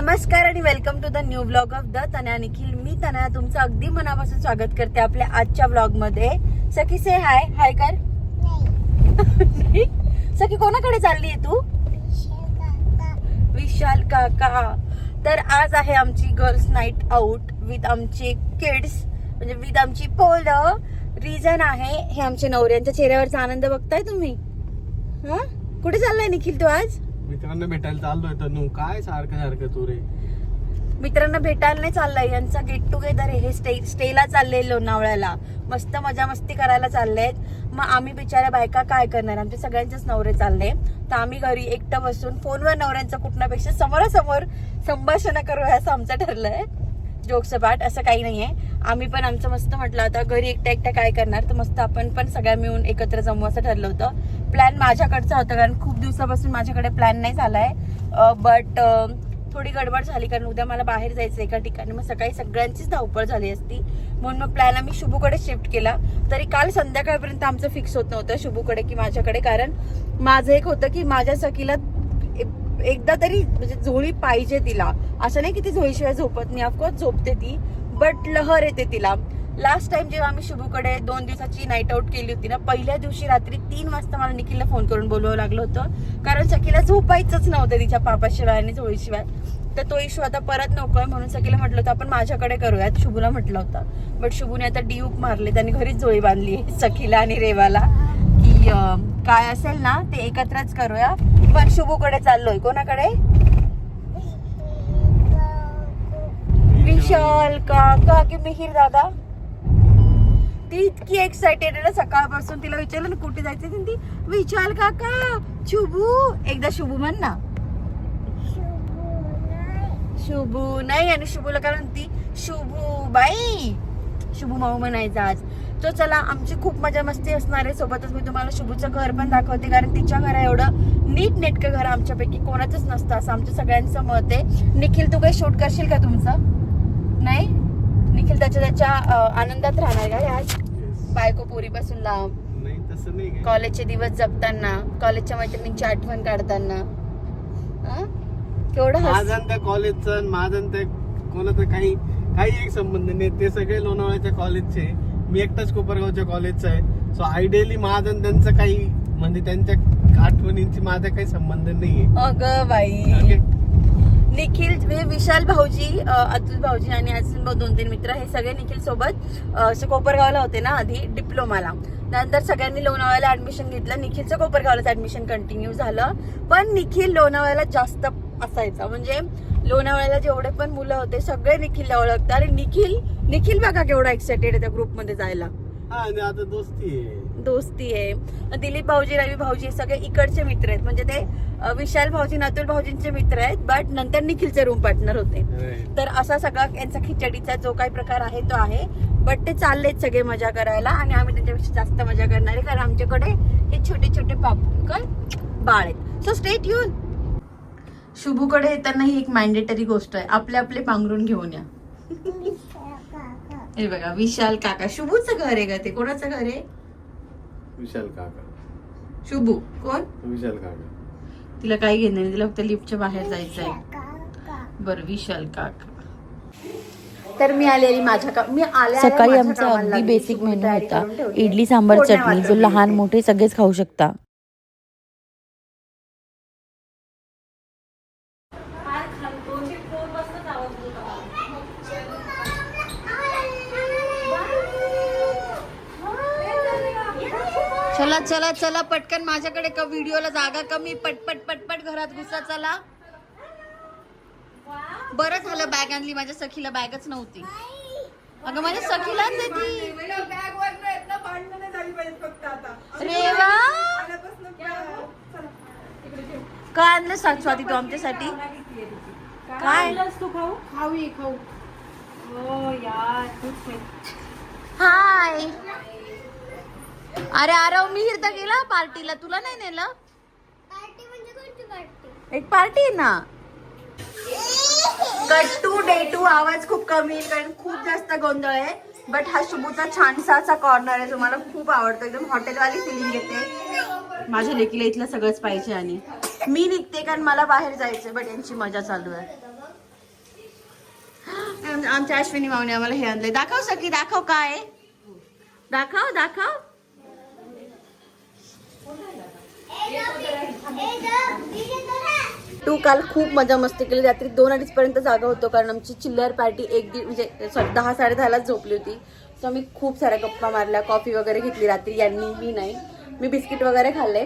नमस्कार आणि welcome to the new vlog of the Tanaya Nikhil. मी तनया तुमचं अगदी मनापासून स्वागत करते आपल्या आजच्या व्लॉग मध्ये. सखी से हाय हाय कर. सखी कोणाकडे चालली आहे तू? विशाल काका. तर आज आहे आमची गर्ल्स नाईट आउट विथ आमचे किड्स, म्हणजे विथ आमची पोलं. रिझन आहे हे आमच्या नवऱ्यांच्या चेहऱ्यावरचा आनंद बघताय तुम्ही. कुठे चाललाय निखिल तू आज? मित्रांना भेटायला चाललोय. तनू काय सारखं सारखं तू रे? मित्रांना भेटायला नाही चाललंय, यांचा गेट टुगेदर आहे. हे स्टेला चालले लोणावळ्याला, मस्त मजा मस्ती करायला चाललेत. मग आम्ही बिचाऱ्या बायका काय करणार, आमचे सगळ्यांचेच नवरे चालले. तर आम्ही घरी एकटं बसून फोनवर नवऱ्यांचा कुठण्यापेक्षा समोरासमोर संभाषण करूया असं आमचं ठरलंय. जोक्स पाठ असं काही नाहीये. आम्ही पण आमचं मस्त म्हटलं आता घरी एकट्या एकट्या काय करणार, तर मस्त आपण पण सगळ्या मिळून एकत्र जमू असं ठरलं होतं. प्लॅन माझ्याकडचा होता कारण खूप दिवसापासून माझ्याकडे प्लॅन नाही झालाय. बट थोडी गडबड झाली कारण उद्या मला बाहेर जायचं एका ठिकाणी. मग सकाळी सगळ्यांचीच धावपळ झाली असती म्हणून मग प्लॅन आम्ही शुभूकडे शिफ्ट केला. तरी काल संध्याकाळपर्यंत आमचं फिक्स होत नव्हतं शुभूकडे की माझ्याकडे, कारण माझं एक होतं की माझ्या सखीला एकदा तरी म्हणजे झोळी पाहिजे तिला. असं नाही की ती झोळीशिवाय झोपत नाही, ऑफकोर्स झोपते ती, बट लहर येते तिला. लास्ट टाइम जेव्हा आम्ही शुभूकडे 2 दिवसाची नाईट आउट केली होती ना, पहिल्या दिवशी रात्री 3 वाजता मला निखिलला फोन करून बोलवावं लागलं होतं कारण सखीला झोपायचंच नव्हतं तिच्या पापाशिवाय आणि झोळीशिवाय. तर तो इश्यू आता परत नकोय म्हणून सखीला म्हटलं होतं आपण माझ्याकडे करूयात, शुभूला म्हटलं होतं. बट शुभूने आता डियूक मारले, त्यांनी घरीच झोळी बांधली सखीला आणि रेवाला की काय असेल ना ते एकत्रच करूया. पण शुभूकडे चाललोय. कोणाकडे? विशाल काका की मिहिर दादा. ती इतकी एक्साइटेड आहे ना सकाळपासून. तिला विचारलं ना कुठे जायचं, ती विशाल काका शुभू. एकदा शुभू म्हण ना. शुभू नाही, आणि शुभूला कारण ती शुभू बाई शुभू माऊ म्हणायचं आज. तो चला आमची खूप मजा मस्ती असणार आहे. सोबतच मी तुम्हाला शुभूचं घर पण दाखवते कारण तिच्या घरा एवढं नीट नेटकं घर आमच्यापैकी कोणाचंच नसतं असं आमच्या सगळ्यांचं मत आहे. निखिल तू काही शूट करशील का तुमचं? नाही निखिल त्याच्या आनंदात राहणार का आज बायको पोरीपासून लांब? नाही तसं नाही. कॉलेजचे दिवस जगताना, कॉलेजच्या मैत्रिणींची आठवण काढताना केवढं माझं त्या कॉलेजचं माझं त्या कोणाचं काही एक संबंध नाही. ते सगळे लोणावळ्याच्या कॉलेजचे, मी एकटाच कोपरगावच्या कॉलेजचा आहे. सो आयडियली माझं त्यांचं काही म्हणजे त्यांच्या आठवणींची माझा काही संबंध नाहीये. अगं बाई. निखिल विशाल भाऊजी, अतुल भाऊजी आणि अजून 2-3 मित्र हे सगळे निखिल सोबत कोपरगावला होते ना आधी डिप्लोमाला. नंतर सगळ्यांनी लोणावळ्याला ऍडमिशन घेतलं. निखिलचं कोपरगावलाच ऍडमिशन कंटिन्यू झालं. पण निखिल लोणावळ्याला जास्त असायचा, म्हणजे लोणावळ्याला जेवढे पण मुलं होते सगळे निखिलला ओळखतात. आणि निखिल बघा केवढा एक्साइटेड आहे त्या ग्रुप मध्ये जायला. आता दोस्ती आहे. दिलीप भाऊजी, रवी भाऊजी हे सगळे इकडचे मित्र आहेत, म्हणजे ते विशाल भाऊजी अतुल भाऊजींचे मित्र आहेत. बट नंतर निखिलचे रूम पार्टनर होते. तर असा सगळा यांचा खिचडीचा जो काही प्रकार आहे तो आहे. बट ते चाललेत सगळे मजा करायला आणि आम्ही त्यांच्यापेक्षा जास्त मजा करणार आहे कारण आमच्याकडे हे छोटे छोटे बाळ आहेत. So stay tune. शुभूकडे येताना ही एक मॅन्डेटरी गोष्ट आहे, आपले पांघरून घेऊन या. हे बघा विशाल काका. शुभूचं घर आहे का ते? कोणाचं घर आहे? विशाल काका. शुभू कोण? विशाल काका. तिला काही घेणं नाही, तिला फक्त लिफ्टच्या बाहेर जायचंय. बरं विशाल काका. तर मी आलेली सकाळी आमचा अगदी बेसिक मेनू होता. इडली सांबार चटणी, जो लहान मोठे सगळेच खाऊ शकता. चला चला चला पटकन, माझ्याकडे का व्हिडिओला जागा कमी. पटपट पटपट घरात घुसा. चला. बरं झालं बॅग आणली, माझ्या सखीला बॅगच नव्हती. अगं माझ्या सखीलाच देती रेवा. काय आणलं स्वाती तू आमच्यासाठी? काय हाय. अरे मिहिर तर गेला पार्टीला, तुला नाही नेलं? एक पार्टी आहे ना. गट्टू डेटू आवाज खूप कमी आहे कारण खूप जास्त गोंधळ आहे. बट हा शुभूचा छानसा असा कॉर्नर आहे जो मला खूप आवडतो. एकदम हॉटेलवाली फिलिंग येते. माझ्या लेकीला इथलं सगळंच पाहिजे आणि मी निघते कारण मला बाहेर जायचंय. बट यांची मजा चालू आहे. आमच्या अश्विनी माऊने आम्हाला हे आणलंय. दाखव सखी, दाखव काय दाखव दाखव. तू काल खूप मजा मस्ती केली. रात्री 2-2:30 पर्यंत जागा होतो कारण आमची चिल्लर पार्टी म्हणजे 10-10:30 झोपली होती. सो आम्ही खूप साऱ्या गप्पा मारल्या, कॉफी वगैरे घेतली रात्री. यांनी मी नाही, मी बिस्किट वगैरे खाल्ले.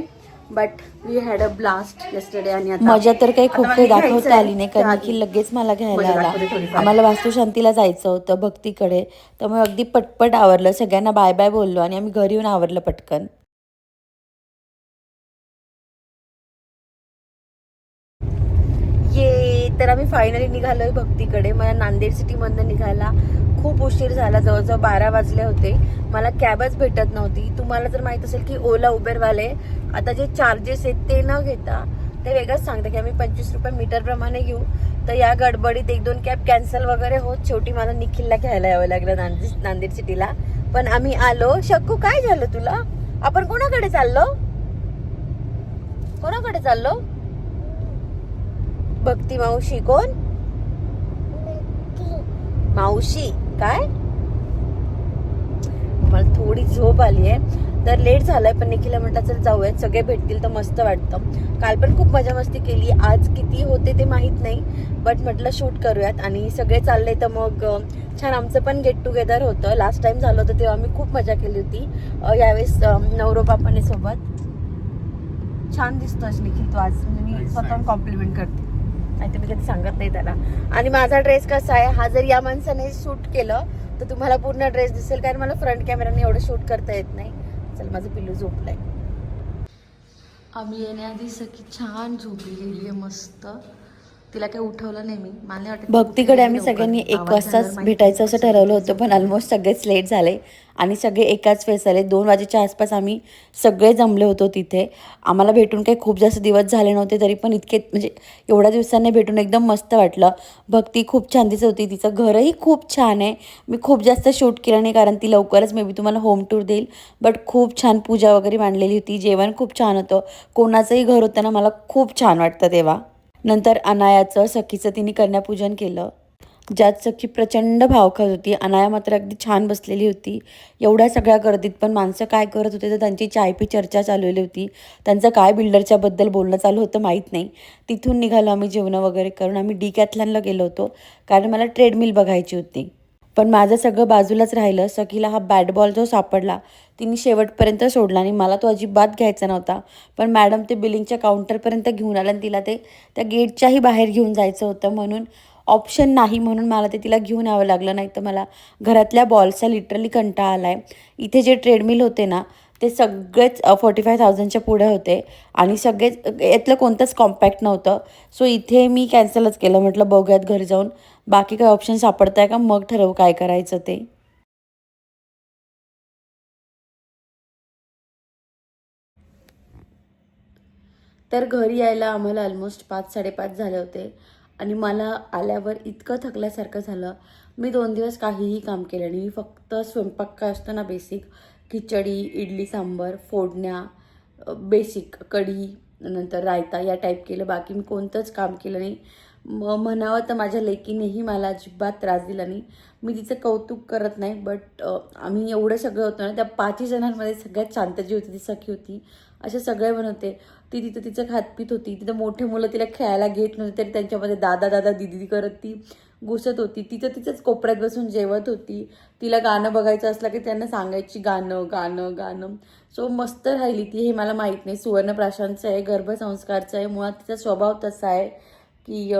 But we had a blast yesterday. आणि आता मजा तर काही खूप काही दाखवता घ्यायचंय. आली नाही कारण की लगेच मला घ्यायला आला. आम्हाला वास्तुशांतीला जायचं होतं भक्तीकडे, त्यामुळे अगदी पटपट आवरलं. सगळ्यांना बाय बाय बोललो आणि आम्ही घरी येऊन आवरलं पटकन. तर आम्ही फायनली निघालोय भक्तीकडे. मला नांदेड सिटीमधनं निघायला खूप उशीर झाला, जवळजवळ 12 वाजले होते. मला कॅबच भेटत नव्हती. तुम्हाला जर माहित असेल की ओला उबेरवाले आता जे चार्जेस आहेत ते न घेता ते वेगळंच सांगतं की आम्ही 25 रुपये मीटर प्रमाणे घेऊ. तर या गडबडीत 1-2 कॅब कॅन्सल वगैरे होत शेवटी मला निखिलला घ्यायला यावं लागलं नांदेड सिटीला. पण आम्ही आलो. शक्कू काय झालं तुला? आपण कोणाकडे चाललो? कोणाकडे चाललो? भक्ती मावशी. कोण मावशी? काय? मला थोडी झोप आली आहे तर लेट झालाय. पण निखिला म्हटलं चल जाऊयात, सगळे भेटतील तर मस्त वाटतं. काल पण खूप मजा मस्ती केली. आज किती होते ते माहित नाही, बट म्हटलं शूट करूयात आणि सगळे चालले तर मग छान आमचं पण गेट टुगेदर होतं. लास्ट टाइम झालं होतं तेव्हा आम्ही खूप मजा केली होती. यावेळेस नवरोबापाने सोबत. छान दिसतोस निखिल तू आज. म्हणजे मी स्वतःहून कॉम्प्लिमेंट करते, नाही तर मी कधी सांगत नाही त्याला. आणि माझा ड्रेस कसा आहे, हा जर या माणसाने शूट केलं तर तुम्हाला पूर्ण ड्रेस दिसेल कारण मला फ्रंट कॅमेराने एवढं शूट करता येत नाही. चल माझं पिल्लू झोपलंय. आम्ही येण्याआधी सखी छान झोपलेली आहे मस्त. तिला काही उठवलं नाही मी. मला वाटतं भक्तीकडे आम्ही सगळ्यांनी 1 वाजताच भेटायचं असं ठरवलं होतं, पण ऑलमोस्ट सगळेच लेट झाले आणि सगळे एकाच वेळेस आले. 2 वाजेच्या आसपास आम्ही सगळे जमले होतो तिथे. आम्हाला भेटून काही खूप जास्त दिवस झाले नव्हते, तरी पण इतके म्हणजे एवढ्या दिवसांनी भेटून एकदम मस्त वाटलं. भक्ती खूप छान दिसत होती. तिचं घरही खूप छान आहे. मी खूप जास्त शूट केलं नाही कारण ती लवकरच मे बी तुम्हाला होम टूर देईल. बट खूप छान पूजा वगैरे मांडलेली होती. जेवण खूप छान होतं. कोणाचंही घर होतं ना, मला खूप छान वाटतं तेव्हा. नंतर अनायाचं सखीचं तिने कन्यापूजन केलं, ज्यात सखी प्रचंड भाव खात होती. अनाया मात्र अगदी छान बसलेली होती. एवढ्या सगळ्या गर्दीत पण माणसं काय करत होते तर त्यांची चाय पी चर्चा चालवली होती. त्यांचं काय बिल्डरच्या बद्दल बोलणं चालू होतं माहीत नाही. तिथून निघालो आम्ही जेवणं वगैरे करून. आम्ही डिकॅथलॉनला गेलो होतो कारण मला ट्रेडमिल बघायची होती. पण माझं सगळं बाजूलाच राहिलं. सखीला हा बॅट बॉल जो सापडला तिने शेवटपर्यंत सोडला आणि मला तो अजिबात घ्यायचा नव्हता. पण मॅडम ते बिलिंगच्या काउंटरपर्यंत घेऊन आला आणि तिला ते त्या गेटच्याही बाहेर घेऊन जायचं होतं, म्हणून ऑप्शन नाही म्हणून मला ते तिला घेऊन यावं लागलं. नाही तर मला घरातल्या बॉल्सचा लिटरली कंटाळा आला आहे. इथे जे ट्रेडमिल होते ना ते सगळेच 45,000च्या पुढे होते आणि सगळेच यातलं कोणतंच कॉम्पॅक्ट नव्हतं. सो इथे मी कॅन्सलच केलं. म्हटलं बघूयात घरी जाऊन बाकी काही ऑप्शन सापडत आहे का, मग ठरवू काय करायचं ते. तर घरी यायला आम्हाला ऑलमोस्ट 5-5:30 झाले होते आणि मला आल्यावर इतकं थकल्यासारखं झालं. मी 2 दिवस काहीही काम केलं नाही. मी फक्त स्वयंपाक काय असतं ना बेसिक, खिचडी, इडली सांबर, फोडण्या, बेसिक कढी, नंतर रायता या टाईप केलं. बाकी मी कोणतंच काम केलं नाही. म्हणावं तर माझ्या लेकीनेही मला अजिबात त्रास दिला नाही. मी तिचं कौतुक करत नाही, बट आम्ही एवढं सगळं होतं ना, त्या 5 जणांमध्ये सगळ्यात शांत जी होती ती सखी होती. असे सगळे पण होते. ती तिथं तिचं खातपीत होती. तिथं मोठे मुलं तिला खेळायला घेत नव्हते तरी त्यांच्यामध्ये दादा दादा दिदी करत ती घुसत होती. तिचंच कोपऱ्यात बसून जेवत होती. तिला गाणं बघायचं असलं की त्यांना सांगायची गाणं गाणं गाणं. सो मस्त राहिली ती. हे मला माहीत नाही सुवर्णप्राशांचं आहे, गर्भसंस्कारचं आहे, मुळात तिचा स्वभाव तसा आहे की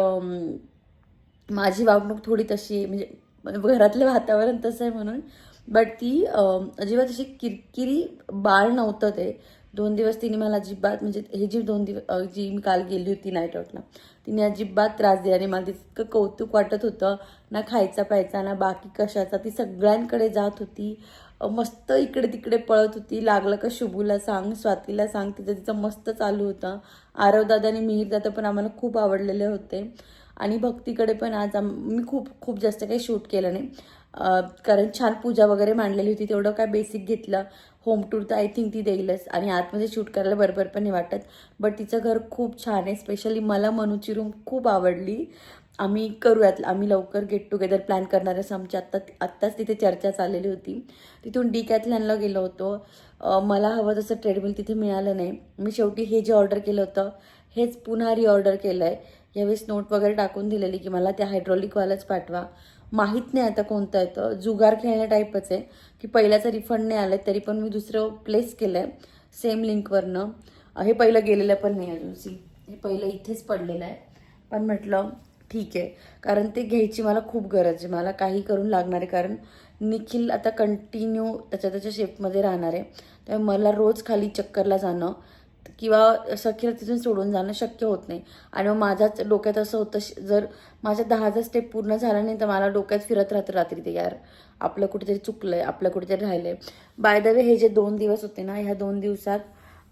माझी वागणूक थोडी तशी म्हणजे घरातलं वातावरण तसं आहे म्हणून. बट ती अजिबात अशी किरकिरी बाळ नव्हतं ते. 2 दिवस तिने मला अजिबात म्हणजे हे जी 2 दिवस जी मी काल गेली होती नाईट आउटला तिने अजिबात त्रास दिला आणि मला तितकं कौतुक वाटत होतं. ना खायचा प्यायचा ना बाकी कशाचा. ती सगळ्यांकडे जात होती, मस्त इकडे तिकडे पळत होती. लागलं का शुभूला सांग, स्वातीला सांग, तिचं मस्त चालू होतं. आरवदादा आणि मिहिरदादा पण आम्हाला खूप आवडलेले होते. आणि भक्तीकडे पण आज मी खूप जास्त काही शूट केलं नाही कारण छान पूजा वगैरे मांडलेली होती. तेवढं काय बेसिक घेतलं. होम टूर तर आय थिंक ती देईलच आणि आतमध्ये शूट करायला बरोबर पण नाही वाटत. बट तिचं घर खूप छान आहे. स्पेशली मला मनूची रूम खूप आवडली. आम्ही करूयात, आम्ही लवकर गेट टुगेदर प्लॅन करणार असं आमची आत्ताच तिथे चर्चा चाललेली होती. तिथून डिकॅथलॉनला गेलो होतो. मला हवं तसं ट्रेडमिल तिथे मिळालं नाही. मी शेवटी हे जे ऑर्डर केलं होतं हेच पुन्हा रिऑर्डर केलं आहे. यावेळेस नोट वगैरे टाकून दिलेली की मला ते हायड्रॉलिकवालंच पाठवा. माहीत नाही आता कोणतं येतं. जुगार खेळण्या टाईपच आहे की पहिल्याचं रिफंड नाही आलं तरी पण मी दुसरं प्लेस केलं आहे सेम लिंकवरनं. हे पहिलं गेलेलं पण नाही अजून. हे पहिलं इथेच पडलेलं आहे. पण म्हटलं ठीक आहे, कारण ते घ्यायची मला खूप गरज आहे. मला काही करून लागणार आहे, कारण निखिल आता कंटिन्यू त्याच्या शेपमध्ये राहणार आहे. त्यामुळे मला रोज खाली चक्करला जाणं किंवा सखीला तिथून सोडून जाणं शक्य होत नाही. आणि मग माझ्याच डोक्यात असं होतं जर माझ्या 10चा स्टेप पूर्ण झाला नाही तर मला डोक्यात फिरत राहतं रात्री ते यार आपलं कुठेतरी चुकलं आहे, आपलं कुठेतरी राहिलं आहे. बाय द वे हे जे 2 दिवस होते ना, ह्या 2 दिवसात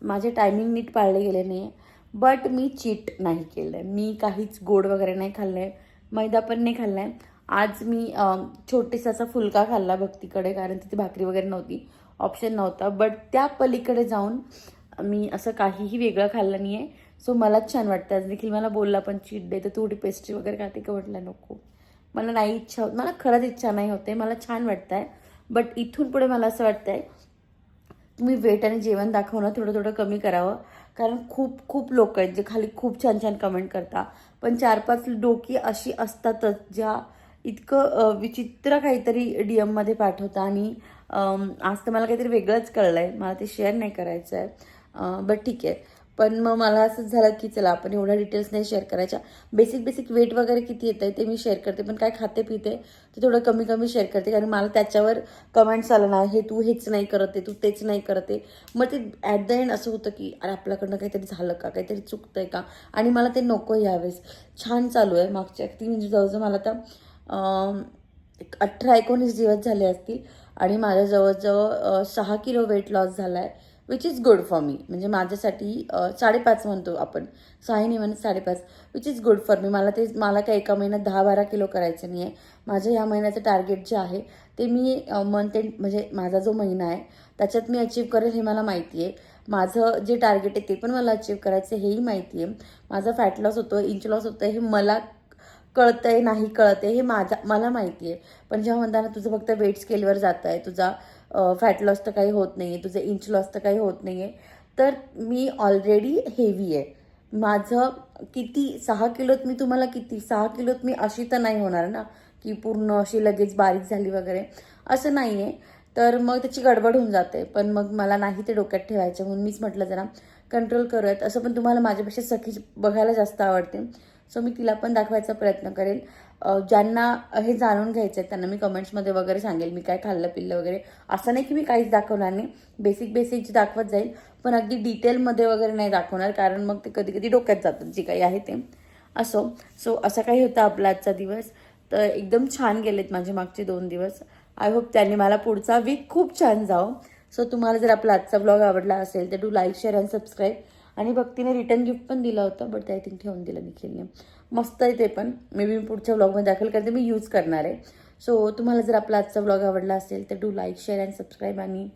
माझे टायमिंग नीट पाळले गेले नाही. बट मी चीट नाही केलं आहे. मी काहीच गोड वगैरे नाही खाल्लं आहे, मैदा पण नाही खाल्ला आहे. आज मी छोटेसाचा फुलका खाल्ला भक्तीकडे, कारण तिथे भाकरी वगैरे नव्हती, ऑप्शन नव्हता. बट त्या पलीकडे जाऊन मी असं काहीही वेगळं खाल्लं नाही आहे. सो मलाच छान वाटतं. आज देखील मला बोलला पण चीट डे तर थोडी पेस्ट्री वगैरे खाते का, म्हटलं नको, मला नाही इच्छा होत, मला खरंच इच्छा नाही होते. मला छान वाटतं आहे. बट इथून पुढे मला असं वाटतं आहे तुम्ही वेट आणि जेवण दाखवणं थोडं थोडं कमी करावं. कारण खूप खूप लोक आहेत जे खाली खूप छान छान कमेंट करतात, पण 4-5 डोकी अशी असतातच ज्या इतकं विचित्र काहीतरी DM मध्ये पाठवतात. आणि आज तर मला काहीतरी वेगळंच कळलं आहे, मला ते शेअर नाही करायचं आहे. बट ठीक आहे. पण मग मला असंच झालं की चला आपण एवढ्या डिटेल्स नाही शेअर करायच्या. बेसिक वेट वगैरे किती येतं आहे ते मी शेअर करते, पण काय खाते पिते ते थोडं कमी कमी शेअर करते. कारण मला त्याच्यावर कमेंट्स आलं ना, हे तू हेच नाही करत आहे, तू तेच नाही करत आहे. मग ते ॲट द एंड असं होतं की अरे आपल्याकडनं काहीतरी झालं का, काहीतरी चुकतं आहे का, आणि मला ते नको. यावेळेस छान चालू आहे. मागच्या म्हणजे जवळजवळ मला तर 18-19 दिवस झाले असतील आणि माझ्या जवळजवळ 6 किलो वेट लॉस झाला आहे, which is good for me. म्हणजे माझ्यासाठी 5.5 म्हणतो आपण, 6 नाही म्हणत 5.5, which is good for me. मला काय एका महिन्यात 10-12 किलो करायचं नाही आहे. माझं ह्या महिन्याचं टार्गेट जे आहे ते मी मंथ एंड म्हणजे माझा जो महिना आहे त्याच्यात मी अचीव करेल हे मला माहिती आहे. माझं जे टार्गेट आहे ते पण मला अचीव करायचं हेही माहिती आहे. माझं फॅट लॉस होतो, इंच लॉस होतं हे मला कळतंय नाही कळतंय हे मला माहिती आहे. पण जेव्हा म्हणताना तुझं फक्त वेट स्केलवर जात आहे, तुझा फॅट लॉस तर काही होत नाही आहे, तुझं इंच लॉस तर काही होत नाही आहे, तर मी ऑलरेडी हेवी आहे. माझं किती 6 किलोत मी तुम्हाला किती 6 किलोत मी अशी तर नाही होणार ना की पूर्ण अशी लगेच बारीक झाली वगैरे, असं नाही आहे. तर मग त्याची गडबड होऊन जाते. पण मग मला नाही ते डोक्यात ठेवायचं म्हणून मीच म्हटलं जरा कंट्रोल करूयात. असं पण तुम्हाला माझ्यापेक्षा सखी बघायला जास्त आवडते, सो मी तिला पण दाखवायचा प्रयत्न करेल. ज्यांना हे जाणून घ्यायचं आहे त्यांना मी कमेंट्समध्ये वगैरे सांगेल मी काय खाल्लं पिल्लं वगैरे. असं नाही की मी काहीच दाखवणार नाही, बेसिक जे दाखवत जाईल, पण अगदी डिटेलमध्ये वगैरे नाही दाखवणार, कारण मग ते कधी कधी डोक्यात जातात जे काही आहे ते. सो असं काही होतं आपला आजचा दिवस. तर एकदम छान गेलेत माझे मागचे 2 दिवस. आय होप त्यांनी मला पुढचा वीक खूप छान जावं. सो तुम्हाला जर आपला आजचा ब्लॉग आवडला असेल तर do like, share and subscribe. आणि भक्तीने रिटर्न गिफ्ट पण दिलं होतं, बट ते आय थिंक ठेवून दिलं निखिलने. मस्त आहे ते पण, मे बी मी पुढच्या ब्लॉगमध्ये दाखल करते, मी यूज करणार आहे. सो तुम्हाला जर आपला आजचा ब्लॉग आवडला असेल तर do like, share and subscribe. आणि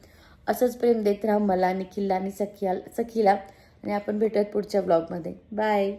असंच प्रेम देत राहा मला, निखिलला आणि सखीला. आणि आपण भेटूयात पुढच्या ब्लॉगमध्ये. बाय.